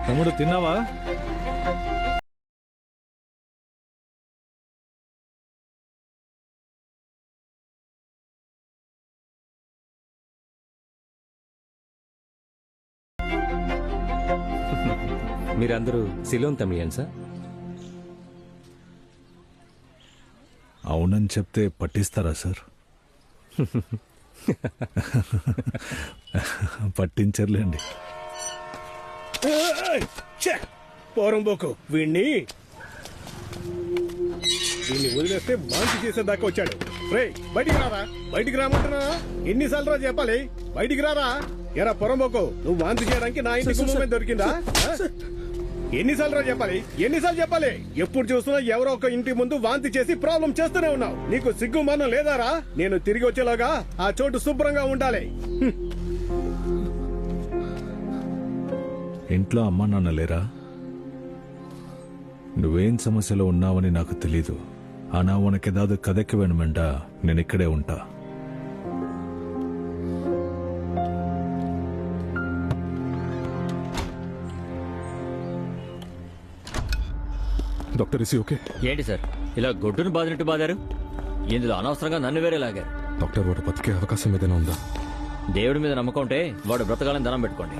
తమ్ముడు తిన్నావా? మీరందరూ సిలోన్ తమిళియన్సా? అవునని చెప్తే పట్టిస్తారా సార్? పట్టించర్లేండి. పోరంబోకు వీణ్ణి వదిలేస్తే మాంచి చేసేదాకా వచ్చాడు. రే బయటికి రారా, బయటికి రామంటున్నా. ఎన్నిసార్లు రా చెప్పాలి, బయటికి రారా. ఎరా పొరంబోకు, నువ్వు వాంతి చేయడానికి నా ఇంటి కుటుంబం దొరికిందా? ఎన్నిసార్లు రా చెప్పాలి, ఎన్నిసార్లు చెప్పాలి? ఎప్పుడు చూస్తున్నా ఎవరో ఒక ఇంటి ముందు వాంతి చేసి ప్రాబ్లం చేస్తూనే ఉన్నావు. నీకు సిగ్గు మానం లేదారా? నేను తిరిగి వచ్చేలాగా ఆ చోటు శుభ్రంగా ఉండాలి. ఇంట్లో అమ్మా నాన్న లేరా? నువ్వేం సమస్యలో ఉన్నావని నాకు తెలీదు. ఆనా ఉనకేదాదు కదెక్కి వేణుమెండా నేను ఇక్కడే ఉంటా. Doctor is okay? ఏంటి సార్ ఇలా గొడ్డును బాదినట్టు బాదారు? ఇందులో అనవసరంగా నన్ను వేరే లాగారు. డాక్టర్ వాడు బతికే అవకాశం ఏదైనా ఉందా? దేవుడి మీద నమ్మకం ఉంటే వాడు బ్రతకాలని దండం పెట్టుకోండి.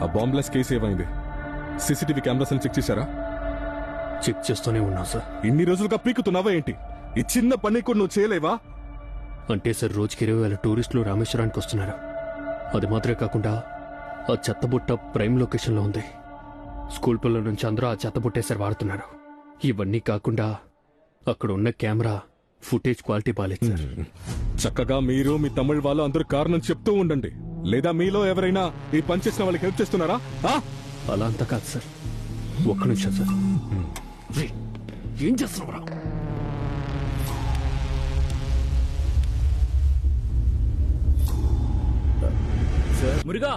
ఆ బాంబ్లెస్ కేసు ఏమైంది? సీసీటీవీ కెమెరాస్ చెక్ చేశారా? చెక్ చేస్తూనే ఉన్నాం సార్. ఇన్ని రోజులుగా పీకుతున్నావా ఏంటి? ఈ చిన్న పని కూడా నువ్వు చేయలేవా? అంటే సార్ రోజుకి 20,000 టూరిస్టులు రామేశ్వరానికి వస్తున్నారు. అది మాత్రమే కాకుండా ఆ చెత్తబుట్ట ప్రైమ్ లొకేషన్లో ఉంది. స్కూల్ పిల్లల నుంచి అందరూ ఆ చెత్తబుట్టే సార్ వాడుతున్నారు. ఇవన్నీ కాకుండా అక్కడ ఉన్న కెమెరా ఫుటేజ్ క్వాలిటీ బాలేదు సార్. చక్కగా మీరు మీ తమిళ వాళ్ళు అందరూ కారణం చెప్తూ ఉండండి. లేదా మీలో ఎవరైనా ఈ పని చేసిన వాళ్ళకి హెల్ప్ చేస్తున్నారా? అలా అంతా కాదు సార్. ఒక్క నిమిషం సార్. ఏం చేస్తున్నావురా? మురుగా,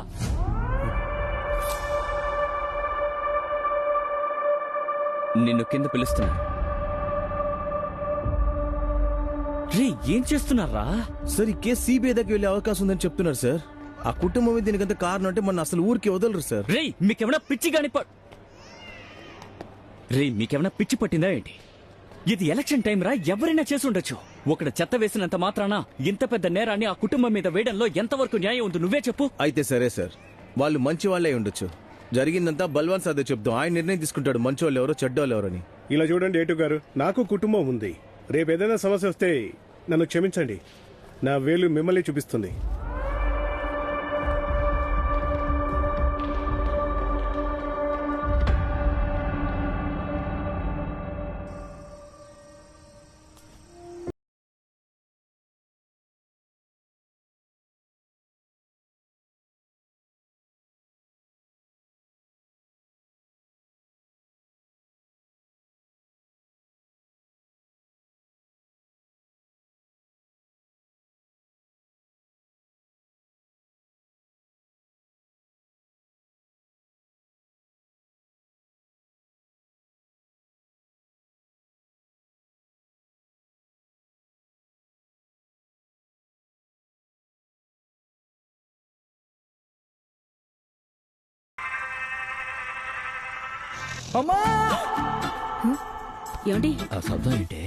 నిన్ను కింద పిలుస్తున్నా. రే ఏం చేస్తున్నారా? సార్ ఈ కేసు సిబిఐ దగ్గర వెళ్ళే అవకాశం ఉందని చెప్తున్నారు సార్. ఆ కుటుంబం దీనికంత కారణం అంటే మన అసలు ఊరికి వదలరు సార్. రే మీకేమైనా పిచ్చి గాని మీకేమైనా పిచ్చి పట్టిందా ఏంటి? ఇది ఎలక్షన్ టైం రా, ఎవరైనా చేసి ఉండొచ్చు. ఒకడు చెత్త వేసినంత మాత్రాన ఇంత పెద్ద నేరాన్ని ఆ కుటుంబం మీద వేయడంలో ఎంతవరకు న్యాయం ఉంది నువ్వే చెప్పు. అయితే సరే సార్, వాళ్ళు మంచి వాళ్ళే ఉండొచ్చు. జరిగిందంతా బల్వాన్ సాదే చెప్తాం. ఆయన నిర్ణయం తీసుకుంటాడు మంచి వాళ్ళు ఎవరో చెడ్డోళ్ళు ఎవరని. ఇలా చూడండి ఏటు గారు, నాకు కుటుంబం ఉంది. రేపు ఏదైనా సమస్య వస్తే నన్ను క్షమించండి. నా వేలు మిమ్మల్ని చూపిస్తుంది. అమ్మా ఏమండి ఆ శబ్దం ఏంటి?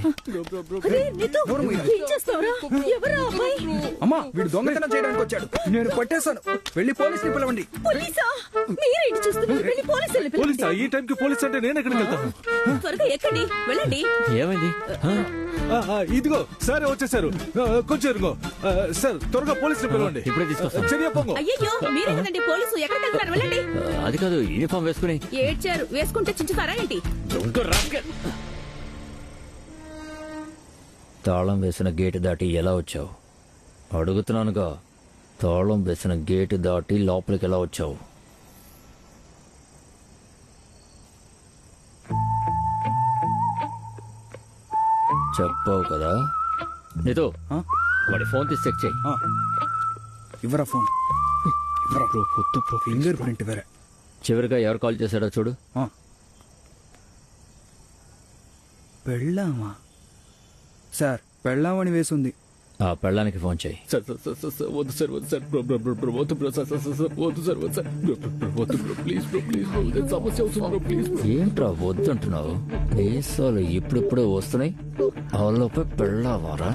అమ్మా వీడు దొంగతనం చేయడానికి వచ్చాడు. నేను పట్టేశాను. వెళ్ళి పోలీసుని పిలవండి. పోలీసా? ఈ టైంకి పోలీస్ అంటే నేను ఎక్కడికి వెళ్తాను? త్వరగా ఎక్కండి, వెళ్ళండి. ఏమైంది? ఇదిగో సార్ వచ్చేసారు. కొంచెం ఇరుగో సార్, త్వరగా పోలీసుని పిలవండి. ఇప్పుడే తీసుకొస్తాను. చర్య పొంగు. అయ్యో మీరే కదండి పోలీసు, ఎక్కడికి వెళ్తున్నారు? వెళ్ళండి. అది కాదు, యూనిఫామ్ వేసుకుని. ఏడ్చారు, వేసుకుంటే చించుతారా ఏంటి? తాళం వేసిన గేటు దాటి ఎలా వచ్చావు? అడుగుతున్నానుగా. తాళం వేసిన గేటు దాటి లోపలికి ఎలా వచ్చావు? చెప్పావు కదా. నీతో వాడి ఫోన్ తీసి చెక్ చేయి. ఇవ్వరా ఫోన్. ఫింగర్ ప్రింట్ వేరే. చివరిగా ఎవరు కాల్ చేశాడో చూడు. పెళ్ళామా సార్? పెళ్ళామని వేసుంది. ఆ పెళ్ళానికి ఫోన్ చేయి. Sir sir sir sir sir వద్దు సార్ వద్దు sir bro bro bro bro వద్దు bro sir sir sir sir వద్దు సార్ వద్దు సార్ బ్రో బ్రో బ్రో వద్దు bro please bro please bro ఇది సమస్య అవుతుంది బ్రో ప్లీజ్ బ్రో. ఏంట్రా వద్దంటున్నావు? దేశాలు ఇప్పుడిప్పుడే వస్తున్నాయి, అవలోపే పెళ్ళావారా?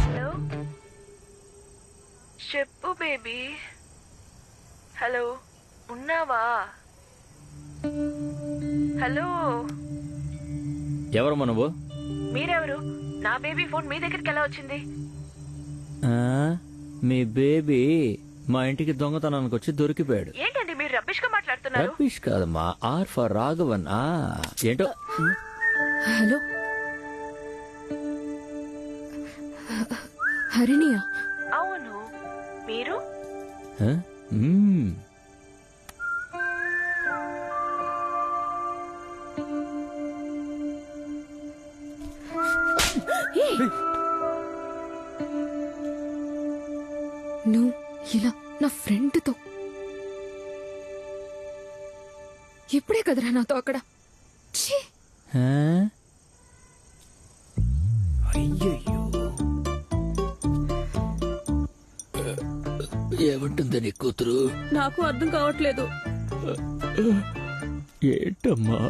హలో చెప్పు బేబీ. హలో ఉన్నావా? హలో ఎవరు నువ్వు? మీరెవరు? నా బేబీ ఫోన్ మీ దగ్గరికి ఎలా వచ్చింది? మీ బేబీ మా ఇంటికి దొంగతనానికి వచ్చి దొరికిపోయాడు. ఏంటండి మీరు రబ్బిష్ గా మాట్లాడుతున్నారు? రబ్బిష్ కాదమ్మా, ఆర్ ఫర్ రాఘవన్. ఏంటో. హలో హరిణియా? అవును, మీరు? ఆ? మ్మ్. నువ్వు ఇలా నా ఫ్రెండ్తో ఇప్పుడే కదరా నాతో అక్కడ. ఛీ! ఆ? అయ్యయ్యో, ఏమంటుంది నీ కూతురు? నాకు అర్థం కావట్లేదు. ఏంటమ్మా?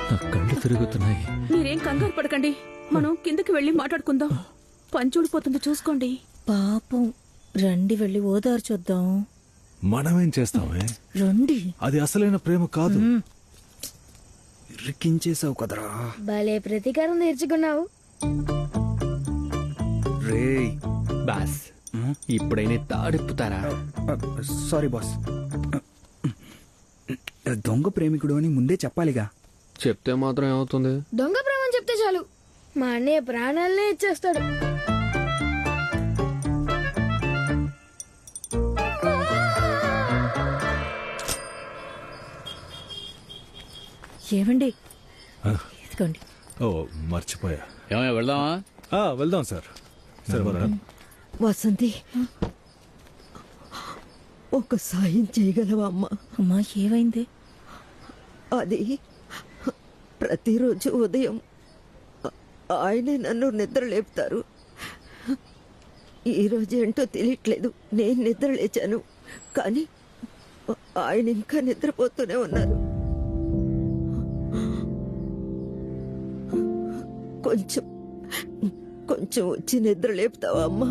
నా కళ్ళు తిరుగుతున్నాయి. మీరేం కంగారు పడకండి, మనం కిందకి వెళ్ళి మాట్లాడుకుందాం. పంచుడిపోతుంది చూసుకోండి. పాపం, రండి వెళ్ళి ఓదార్చొద్దాం. మనమేం చేస్తామే? రండి. అది అసలైన ప్రేమ కాదు. ఇరికించేసావు కదరా. భలే ప్రతీకారం నేర్చుకున్నావు. రేయ్, బాస్ ఇప్పుడైనా తాడెప్పుతారా? Sorry boss. దొంగ ప్రేమికుడు అని ముందే చెప్పాలిగా. చెప్తే మాత్రం ఏమవుతుంది? దొంగ ప్రేమని చెప్తే చాలు, మా అన్నయ్య ప్రాణాలనే ఇచ్చేస్తాడు. ఏవండి, తీసుకోండి. ఓ మర్చిపోయా. ఏమయ్య వెళ్దామా? వెళ్దాం సార్. సరే వసంతి, ఒక సాయం చేయగలవా అమ్మా? అమ్మా ఏమైంది? అది ప్రతిరోజు ఉదయం ఆయనే నన్ను నిద్ర లేపుతారు. ఈరోజు ఏంటో తెలియట్లేదు, నేను నిద్ర లేచాను కానీ ఆయన ఇంకా నిద్రపోతూనే ఉన్నారు. కొంచెం కొంచెం వచ్చి నిద్ర లేపుతావా అమ్మా?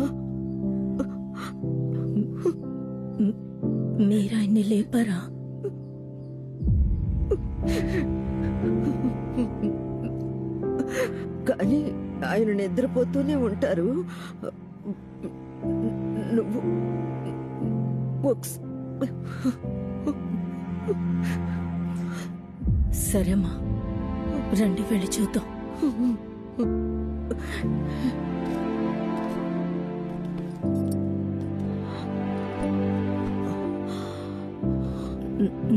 మీరాయన్ని లేపారా? కానీ ఆయన నిద్రపోతూనే ఉంటారు. నువ్వు సరేమ్మా, రండి వెళ్ళి చూద్దాం.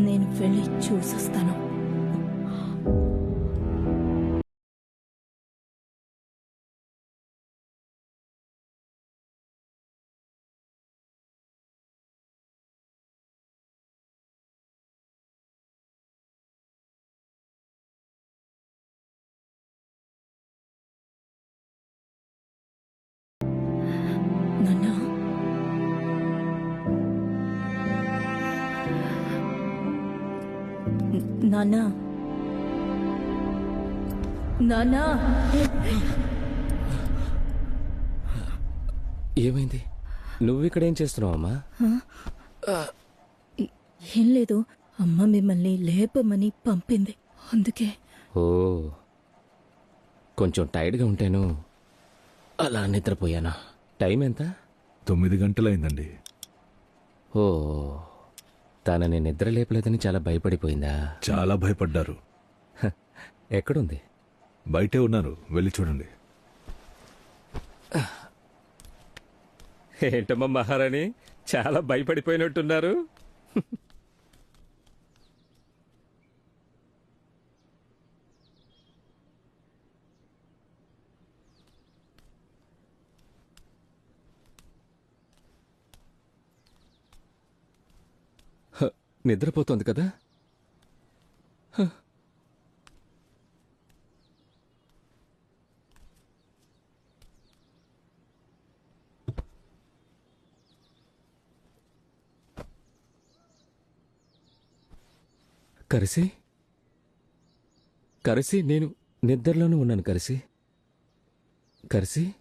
నేను వెళ్ళి చూసొస్తాను. నాన్నా, నాన్నా, నాన్నా. ఏమైంది? నువ్వు ఇక్కడ ఏం చేస్తున్నావు అమ్మా? ఏం లేదు, అమ్మ మిమ్మల్ని లేపమని పంపింది, అందుకే. ఓ, కొంచెం టైర్డ్గా ఉంటాను, అలా నిద్రపోయాను. టైం ఎంత? 9 గంటలైందండి. ఓ, తనని నిద్ర లేపలేదని చాలా భయపడిపోయిందా? చాలా భయపడ్డారు. ఎక్కడుంది? బయటే ఉన్నారు, వెళ్ళి చూడండి. ఏంటమ్మా మహారాణి, చాలా భయపడిపోయినట్టున్నారు. నిద్రపోతోంది కదా? హ. కరిసి కరిసి నేను నిద్రలోనే ఉన్నాను కరిసి. కరిసి